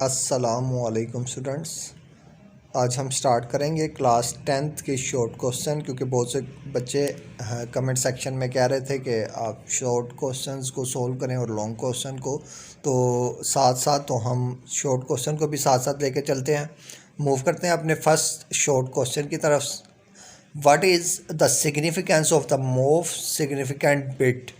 अस्सलामुअलैकुम स्टूडेंट्स। आज हम स्टार्ट करेंगे क्लास 10th के शॉर्ट क्वेश्चन, क्योंकि बहुत से बच्चे कमेंट सेक्शन में कह रहे थे कि आप शॉर्ट क्वेश्चंस को सॉल्व करें और लॉन्ग क्वेश्चन को, तो साथ साथ तो हम शॉर्ट क्वेश्चन को भी साथ साथ लेके चलते हैं। मूव करते हैं अपने फर्स्ट शॉर्ट क्वेश्चन की तरफ। What is the significance of the most significant bit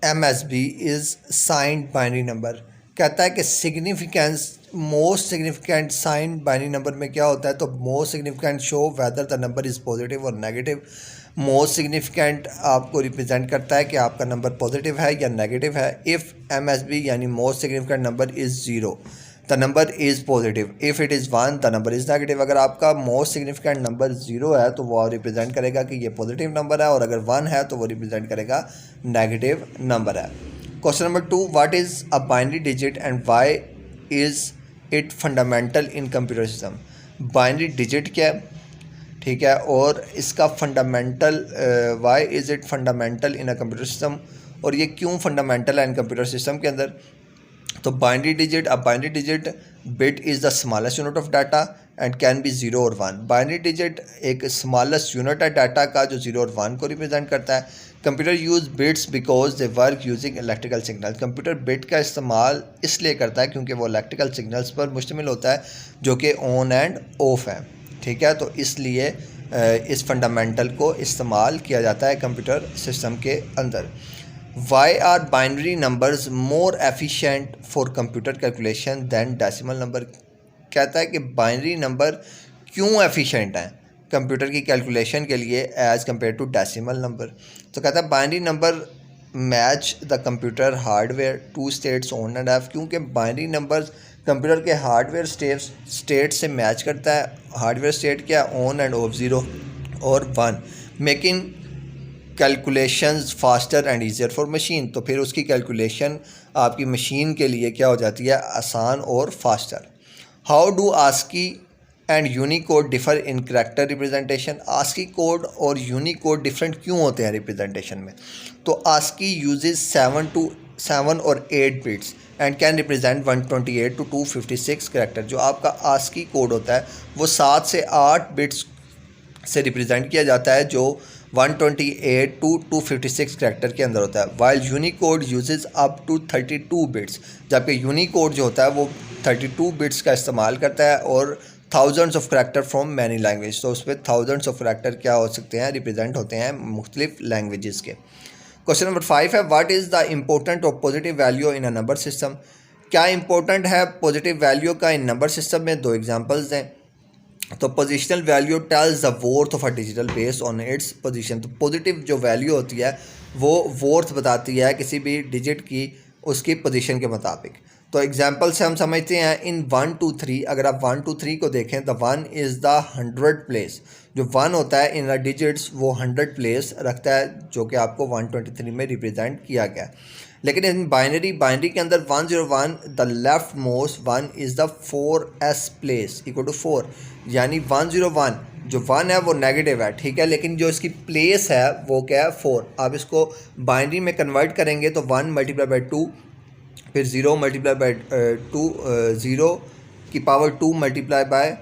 MSB is signed binary number. कहता है कि significance most significant sign binary number में क्या होता है, तो most significant show whether the number is positive और नेगेटिव। मोस्ट सिग्निफिकेंट आपको रिप्रेजेंट करता है कि आपका नंबर पॉजिटिव है या नेगेटिव है। इफ़ MSB यानी most significant number is zero the number is positive, if it is one the number is negative. अगर आपका मोस्ट सिग्निफिकेंट नंबर ज़ीरो है तो वो रिप्रेजेंट करेगा कि ये पॉजिटिव नंबर है, और अगर वन है तो वो रिप्रेजेंट करेगा नेगेटिव नंबर है। Question number 2, what is a binary digit and why is it fundamental in computer system. Binary digit क्या है, ठीक है, और इसका fundamental why is it fundamental in a computer system, और ये क्यों फंडामेंटल है इन कंप्यूटर सिस्टम के अंदर। तो binary digit bit is the smallest unit of data and can be zero और वन। बाइनरी डिजिट एक स्मॉलेस्ट यूनिट है डाटा का जो ज़ीरो और वन को रिप्रेजेंट करता है। Computer use bits because they work using electrical signal. Computer bit का इस्तेमाल इसलिए करता है क्योंकि वो इलेक्ट्रिकल सिग्नल्स पर मुश्तमिल होता है जो कि ऑन एंड ऑफ है, ठीक है। तो इसलिए इस फंडामेंटल को इस्तेमाल किया जाता है कंप्यूटर सिस्टम के अंदर। Why are binary numbers more efficient for computer calculation than decimal number. कहता है कि बाइनरी नंबर क्यों एफिशिएंट हैं कंप्यूटर की कैलकुलेशन के लिए as compare to decimal number. तो कहता है binary number match the computer hardware two states on and off, क्योंकि बाइनरी नंबर्स कंप्यूटर के हार्डवेयर स्टेट से मैच करता है। हार्डवेयर स्टेट क्या, ऑन एंड ऑफ, ज़ीरो और one, making calculations faster and easier for machine. तो फिर उसकी कैलकुलेशन आपकी मशीन के लिए क्या हो जाती है, आसान और faster. How do ASCII and Unicode differ in character representation. ASCII code और यूनिकोड डिफरेंट क्यों होते हैं रिप्रेजेंटेशन में। तो आस्की यूजेज 7 और 8 bits and can represent 128 to 256 character. जो आपका आस्की कोड होता है वो 7 से 8 बिट्स से रिप्रेजेंट किया जाता है, जो 128 टू 256 करैक्टर के अंदर होता है। While Unicode uses up to 32 bits, जबकि यूनिकोड जो होता है वो 32 बिट्स का इस्तेमाल करता है और thousands of character from many language. तो उस पर थाउजेंड्स ऑफ करैक्टर क्या हो सकते हैं, रिप्रेजेंट होते हैं मुख्तलिफ लैंग्वेजेस के। क्वेश्चन नंबर 5 है, what is the important of positive value in a number system. क्या इंपॉर्टेंट है पॉजिटिव वैल्यू का इन नंबर सिस्टम में। दो एग्जांपल्स दें। तो positional value tells the worth of a digital based on its position. तो positive जो वैल्यू होती है वो वर्थ बताती है किसी भी डिजिट की उसकी पोजीशन के मुताबिक। तो एग्जांपल से हम समझते हैं इन 1 2 3। अगर आप 1 2 3 को देखें तो 1 इज़ द 100 प्लेस। जो 1 होता है इन द डिजिट्स वो 100 प्लेस रखता है, जो कि आपको 123 में रिप्रेजेंट किया गया है। लेकिन इन बाइनरी के अंदर 101 the leftmost 1 is the 4s place equal to 4, यानी 101 जो 1 है वो नेगेटिव है, ठीक है, लेकिन जो इसकी प्लेस है वो क्या है, 4। आप इसको बाइनरी में कन्वर्ट करेंगे तो 1 मल्टीप्लाई बाई 2, फिर 0 मल्टीप्लाई बाई 2, 0 की power 2 multiply by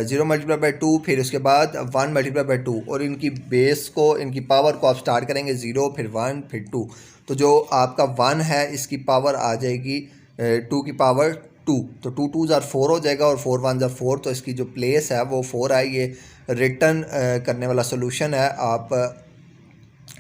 0 multiply by 2, फिर उसके बाद 1 मल्टीप्लाई बाई 2, और इनकी बेस को, इनकी पावर को आप स्टार्ट करेंगे 0 फिर 1 फिर 2। तो जो आपका 1 है इसकी पावर आ जाएगी 2 की पावर 2, तो 2 2s आर 4 हो जाएगा और 4 1s आर 4। तो इसकी जो प्लेस है वो 4 है। ये रिटर्न करने वाला सोल्यूशन है। आप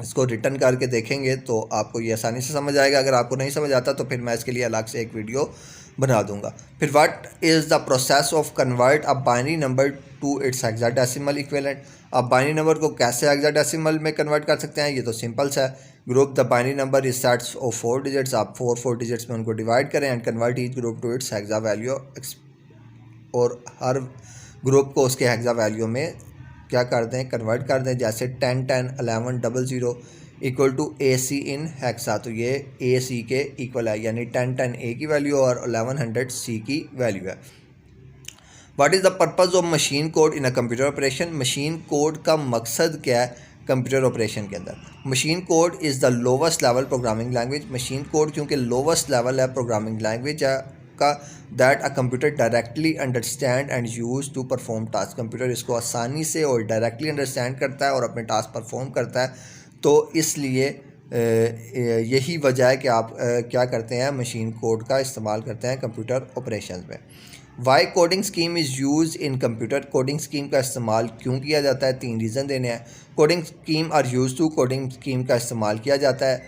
इसको रिटर्न करके देखेंगे तो आपको ये आसानी से समझ आएगा। अगर आपको नहीं समझ आता तो फिर मैं इसके लिए अलग से एक वीडियो बना दूंगा। फिर what is the process of convert a binary number two it's hexadecimal equivalent. अब बाइनरी नंबर को कैसे हेक्साडेसिमल में कन्वर्ट कर सकते हैं, ये तो सिंपल सा है। Group the binary number is sets of 4 digits. आप 4 डिजिट्स में उनको डिवाइड करें and convert each group to its hexa value, और हर ग्रुप को उसके हेक्सा वैल्यू में क्या कर दें, कन्वर्ट कर दें। जैसे 10 10 11 00 equal to AC in hexa. तो ये AC के इक्वल है, यानी 10 10 A की वैल्यू और 1100 C की वैल्यू है। What is the purpose of machine code in a computer operation. Machine code का मकसद क्या है कंप्यूटर ऑपरेशन के अंदर। Machine is the lowest level programming language. Machine code क्योंकि लोवेस्ट लेवल है प्रोग्रामिंग लैंग्वेज है का that a computer directly understand and use to perform task. Computer इसको आसानी से और डायरेक्टली अंडरस्टैंड करता है और अपने टास्क परफॉर्म करता है। तो इसलिए यही वजह है कि आप क्या करते हैं, मशीन कोड का इस्तेमाल करते हैं कंप्यूटर ऑपरेशन में। Why coding scheme is use in computer. Coding scheme का इस्तेमाल क्यों किया जाता है, 3 रीज़न देने हैं। Coding scheme are use to, coding scheme का इस्तेमाल किया जाता है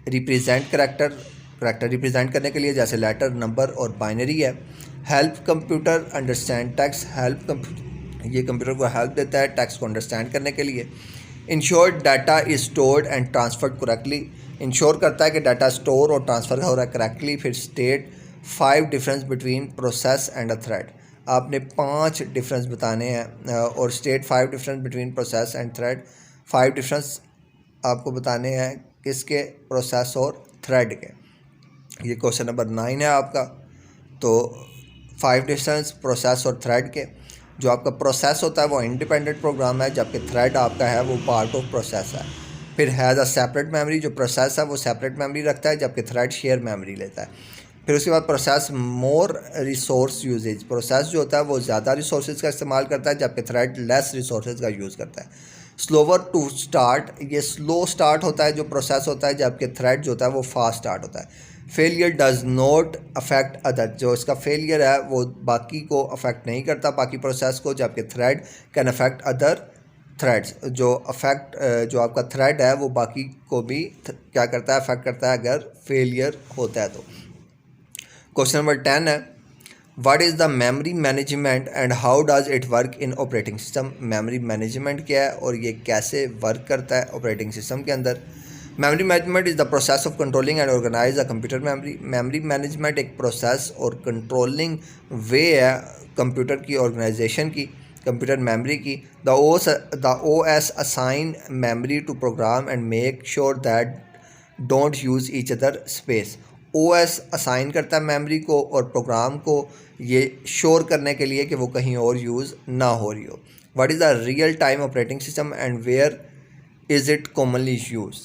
रिप्रेजेंट करैक्टर रिप्रेजेंट करने के लिए, जैसे लेटर, नंबर और बाइनरी है। हेल्प कंप्यूटर अंडरस्टैंड टेक्स्ट, ये कंप्यूटर को हेल्प देता है टेक्स्ट को अंडरस्टैंड करने के लिए। Ensure data is stored and transferred correctly, ensure करता है कि डाटा स्टोर और ट्रांसफ़र हो रहा है करेक्टली। फिर state 5 difference between process and a thread, आपने 5 डिफरेंस बताने हैं और state 5 difference between process and thread, 5 difference आपको बताने हैं किसके, प्रोसेस और थ्रेड के। ये क्वेश्चन नंबर 9 है आपका। तो 5 डिफरेंस प्रोसेस और थ्रेड के। जो आपका प्रोसेस होता है वो इंडिपेंडेंट प्रोग्राम है, जबकि थ्रेड आपका है वो पार्ट ऑफ प्रोसेस है। फिर हैज़ अ सेपरेट मेमोरी, जो प्रोसेस है वो सेपरेट मेमोरी रखता है, जबकि थ्रेड शेयर मेमोरी लेता है। फिर उसके बाद process more resource usage, process जो होता है वो ज़्यादा रिसोर्सेज का इस्तेमाल करता है, जबकि थ्रेड लेस रिसोर्सेज का यूज़ करता है। स्लोवर टू स्टार्ट, ये स्लो स्टार्ट होता है जो प्रोसेस होता है, जबकि थ्रेड जो होता है वो फास्ट स्टार्ट होता है। Failure does not affect other, जो इसका फेलियर है वो बाकी को अफेक्ट नहीं करता, बाकी प्रोसेस को, जबकि thread can affect other threads, जो जो आपका थ्रेड है वो बाकी को भी क्या करता है, अफेक्ट करता है अगर फेलियर होता है तो। क्वेश्चन नंबर 10 है, what is the memory management and how does it work in operating system. Memory management क्या है और ये कैसे वर्क करता है ऑपरेटिंग सिस्टम के अंदर। Memory management is the process of controlling and organize a computer memory. Memory management एक प्रोसेस और कंट्रोलिंग वे है कंप्यूटर की ऑर्गेनाइजेशन की, कंप्यूटर मेमोरी की। The O S assign memory to program and make sure that don't use each other space. OS assign करता है memory को और प्रोग्राम को ये श्योर करने के लिए कि वो कहीं और यूज़ ना हो रही हो। What is the real time operating system and where is it commonly use.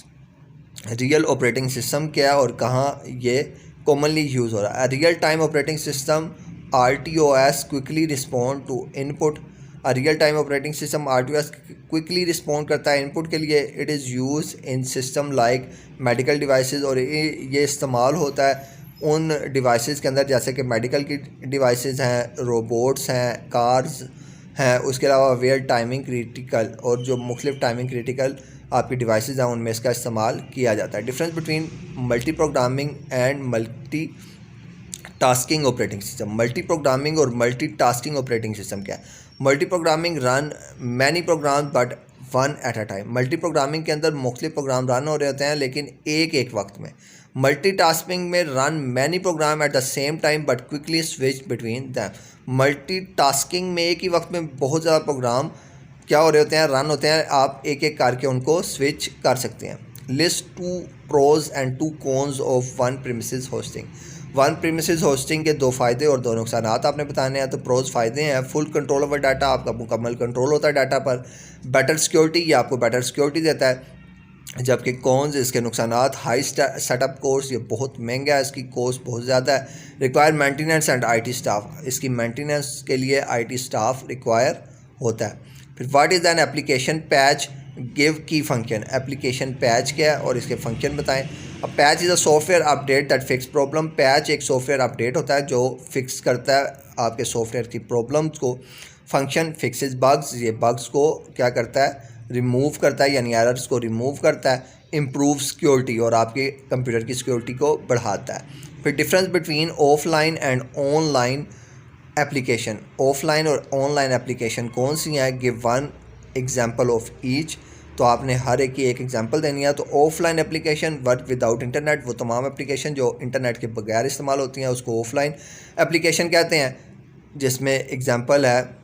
Real operating system क्या है और कहाँ ये कॉमनली यूज़ हो रहा है। Real time operating system RTOS quickly respond to input. Real time operating system RTOS quickly respond करता है इनपुट के लिए। It is use in system like medical devices, और ये इस्तेमाल होता है उन डिवाइसेस के अंदर जैसे कि मेडिकल की डिवाइसेस हैं, रोबोट्स हैं, कार्स हैं, उसके अलावा वेयर टाइमिंग क्रिटिकल, और जो मुख्तलिफ टाइमिंग क्रिटिकल आपकी डिवाइसेस हैं उनमें इसका इस्तेमाल किया जाता है। Difference between multi programming and multi tasking operating system. Multi programming और मल्टी टास्किंग ऑपरेटिंग सिस्टम क्या है। Multi programming run many program but one at a time. Multi programming के अंदर मुख्तलिफ प्रोग्राम रन हो रहे होते हैं लेकिन एक वक्त में। मल्टी टास्किंग में run many program at the same time but quickly switch between them. Multi tasking में एक ही वक्त में बहुत ज़्यादा प्रोग्राम क्या हो रहे होते हैं, रन होते हैं, आप एक करके उनको स्विच कर सकते हैं। List 2 pros and 2 cons of on premises hosting. On premises hosting के 2 फ़ायदे और 2 नुकसान आपने बताने हैं। तो प्रोज फ़ायदे हैं, फुल कंट्रोल ओवर डाटा, आपका मुकम्मल कंट्रोल होता है डाटा पर। बेटर सिक्योरिटी, ये आपको बेटर सिक्योरिटी देता है। जबकि कॉन्स, इसके नुकसानात, हाई सेटअप कोर्स, ये बहुत महंगा है, इसकी कॉस्ट बहुत ज़्यादा है। Require maintenance and IT staff, इसकी मेंटेनेंस के लिए IT स्टाफ रिक्वायर होता है। फिर what is an application patch give की फंक्शन। एप्लीकेशन पैच क्या है और इसके फंक्शन बताएं। अब patch is a software update that fix problem. Patch एक सॉफ्टवेयर अपडेट होता है जो फिक्स करता है आपके सॉफ्टवेयर की प्रॉब्लम्स को। फंक्शन फिक्सेस बग्स, ये बग्स को क्या करता है, रिमूव करता है, यानी एरर्स को रिमूव करता है। इम्प्रूव सिक्योरिटी, और आपके कंप्यूटर की सिक्योरिटी को बढ़ाता है। फिर difference between offline and online application. Offline और ऑनलाइन एप्लीकेशन कौन सी हैं, give one example of each. तो आपने हर एक की एक एग्जांपल देनी है। तो offline application work without internet, वो तमाम एप्लीकेशन जो इंटरनेट के बगैर इस्तेमाल होती हैं उसको ऑफलाइन एप्लीकेशन कहते हैं, जिसमें एग्जांपल है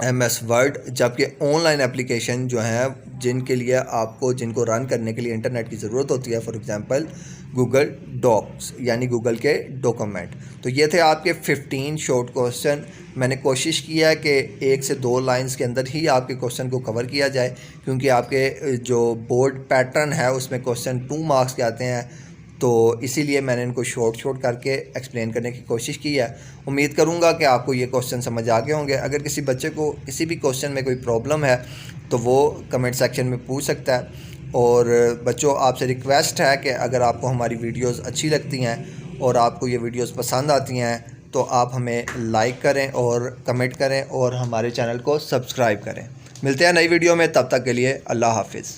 MS वर्ड। जबकि ऑनलाइन एप्लीकेशन जो हैं जिनके लिए आपको जिनको रन करने के लिए इंटरनेट की ज़रूरत होती है, फॉर एग्जांपल गूगल डॉक्स यानी गूगल के डॉक्यूमेंट। तो ये थे आपके 15 शॉर्ट क्वेश्चन। मैंने कोशिश किया है कि 1 से 2 लाइंस के अंदर ही आपके क्वेश्चन को कवर किया जाए, क्योंकि आपके जो बोर्ड पैटर्न है उसमें क्वेश्चन 2 मार्क्स के आते हैं तो इसीलिए मैंने इनको शॉर्ट करके एक्सप्लेन करने की कोशिश की है। उम्मीद करूँगा कि आपको ये क्वेश्चन समझ आ गए होंगे। अगर किसी बच्चे को किसी भी क्वेश्चन में कोई प्रॉब्लम है तो वो कमेंट सेक्शन में पूछ सकता है। और बच्चों, आपसे रिक्वेस्ट है कि अगर आपको हमारी वीडियोस अच्छी लगती हैं और आपको ये वीडियोस पसंद आती हैं तो आप हमें लाइक करें और कमेंट करें और हमारे चैनल को सब्सक्राइब करें। मिलते हैं नई वीडियो में, तब तक के लिए अल्लाह हाफिज़।